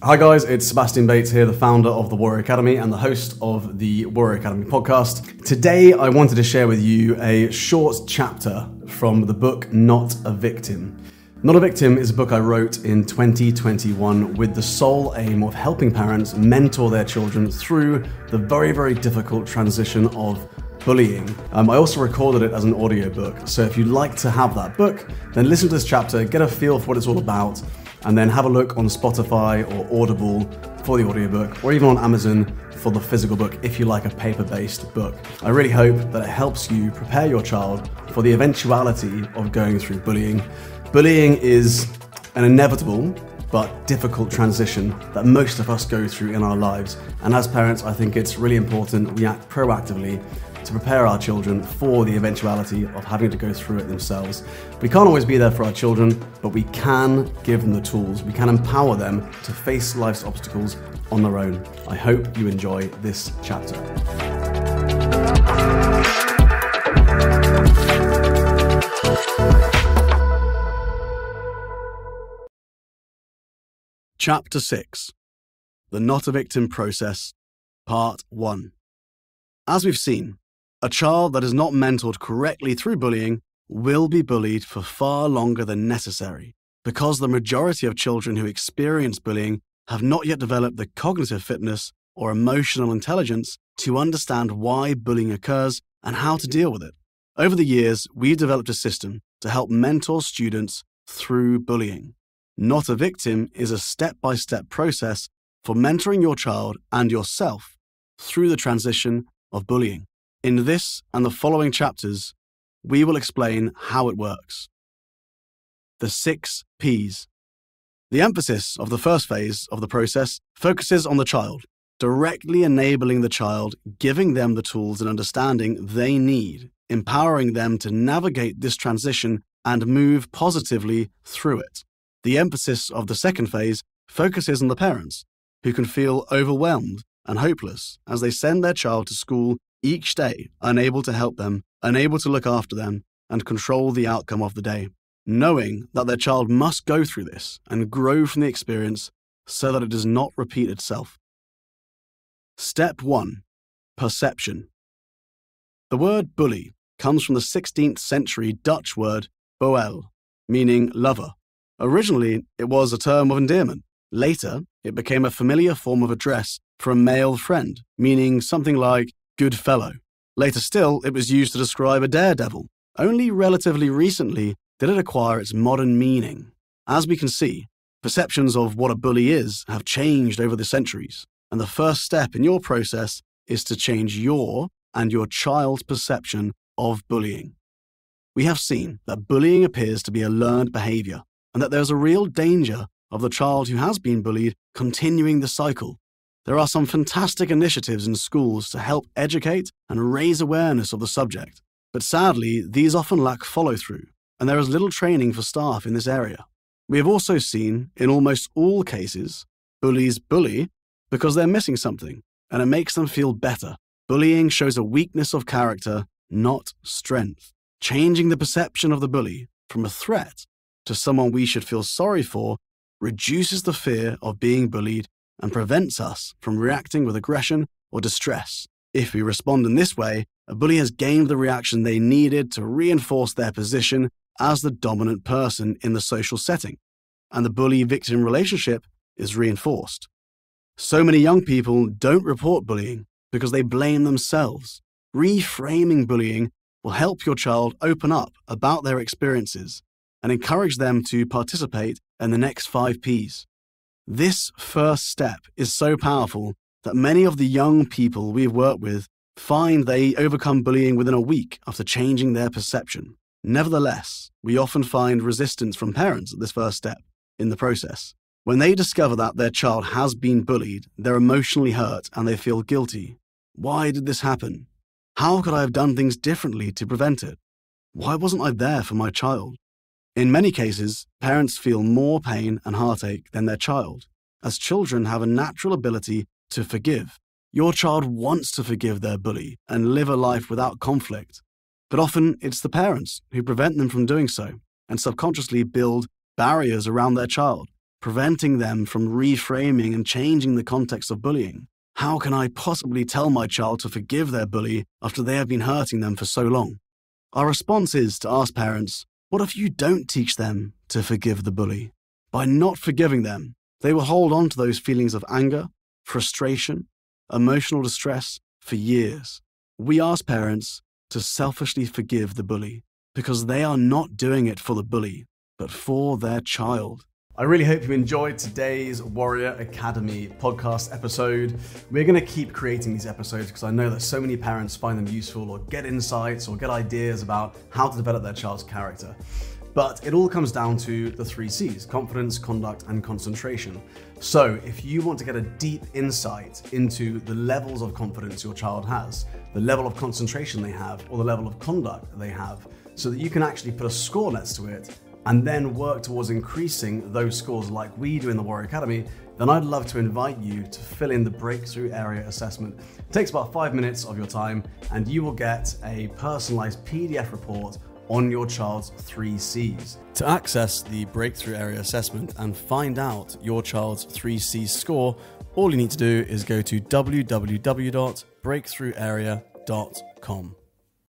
Hi guys, it's Sebastian Bates here, the founder of the Warrior Academy and the host of the Warrior Academy podcast. Today I wanted to share with you a short chapter from the book Not a Victim. Not a Victim is a book I wrote in 2021 with the sole aim of helping parents mentor their children through the very, very difficult transition of bullying. I also recorded it as an audiobook, so if you'd like to have that book, then listen to this chapter, get a feel for what it's all about, and then have a look on Spotify or Audible for the audiobook, or even on Amazon for the physical book if you like a paper-based book. I really hope that it helps you prepare your child for the eventuality of going through bullying. Bullying is an inevitable but difficult transition that most of us go through in our lives. And as parents, I think it's really important we act proactively to prepare our children for the eventuality of having to go through it themselves. We can't always be there for our children, but we can give them the tools. We can empower them to face life's obstacles on their own. I hope you enjoy this chapter. Chapter 6. The Not a Victim Process, Part 1. As we've seen, a child that is not mentored correctly through bullying will be bullied for far longer than necessary, because the majority of children who experience bullying have not yet developed the cognitive fitness or emotional intelligence to understand why bullying occurs and how to deal with it. Over the years, we've developed a system to help mentor students through bullying. Not a Victim is a step-by-step process for mentoring your child and yourself through the transition of bullying. In this and the following chapters, we will explain how it works. The 6 Ps. The emphasis of the first phase of the process focuses on the child, directly enabling the child, giving them the tools and understanding they need, empowering them to navigate this transition and move positively through it. The emphasis of the second phase focuses on the parents, who can feel overwhelmed and hopeless as they send their child to school each day, unable to help them, unable to look after them, and control the outcome of the day, knowing that their child must go through this and grow from the experience so that it does not repeat itself. Step 1. Perception. The word bully comes from the 16th century Dutch word boel, meaning lover. Originally, it was a term of endearment. Later, it became a familiar form of address for a male friend, meaning something like good fellow. Later still, it was used to describe a daredevil. Only relatively recently did it acquire its modern meaning. As we can see, perceptions of what a bully is have changed over the centuries, and the first step in your process is to change your and your child's perception of bullying. We have seen that bullying appears to be a learned behavior, and that there's a real danger of the child who has been bullied continuing the cycle. There are some fantastic initiatives in schools to help educate and raise awareness of the subject, but sadly, these often lack follow-through, and there is little training for staff in this area. We have also seen, in almost all cases, bullies bully because they're missing something, and it makes them feel better. Bullying shows a weakness of character, not strength. Changing the perception of the bully from a threat to someone we should feel sorry for reduces the fear of being bullied and prevents us from reacting with aggression or distress. If we respond in this way, a bully has gained the reaction they needed to reinforce their position as the dominant person in the social setting, and the bully-victim relationship is reinforced. So many young people don't report bullying because they blame themselves. Reframing bullying will help your child open up about their experiences and encourage them to participate in the next 5 Ps. This first step is so powerful that many of the young people we've worked with find they overcome bullying within a week after changing their perception. Nevertheless, we often find resistance from parents at this first step in the process. When they discover that their child has been bullied, they're emotionally hurt and they feel guilty. Why did this happen? How could I have done things differently to prevent it? Why wasn't I there for my child? In many cases, parents feel more pain and heartache than their child, as children have a natural ability to forgive. Your child wants to forgive their bully and live a life without conflict, but often it's the parents who prevent them from doing so and subconsciously build barriers around their child, preventing them from reframing and changing the context of bullying. How can I possibly tell my child to forgive their bully after they have been hurting them for so long? Our response is to ask parents, what if you don't teach them to forgive the bully? By not forgiving them, they will hold on to those feelings of anger, frustration, emotional distress for years. We ask parents to selfishly forgive the bully because they are not doing it for the bully, but for their child. I really hope you enjoyed today's Warrior Academy podcast episode. We're going to keep creating these episodes because I know that so many parents find them useful or get insights or get ideas about how to develop their child's character. But it all comes down to the 3 C's: confidence, conduct, and concentration. So if you want to get a deep insight into the levels of confidence your child has, the level of concentration they have, or the level of conduct they have, so that you can actually put a score next to it and then work towards increasing those scores like we do in the Warrior Academy, then I'd love to invite you to fill in the Breakthrough Area Assessment. It takes about 5 minutes of your time, and you will get a personalized PDF report on your child's 3 C's. To access the Breakthrough Area Assessment and find out your child's 3 C's score, all you need to do is go to www.breakthrougharea.com.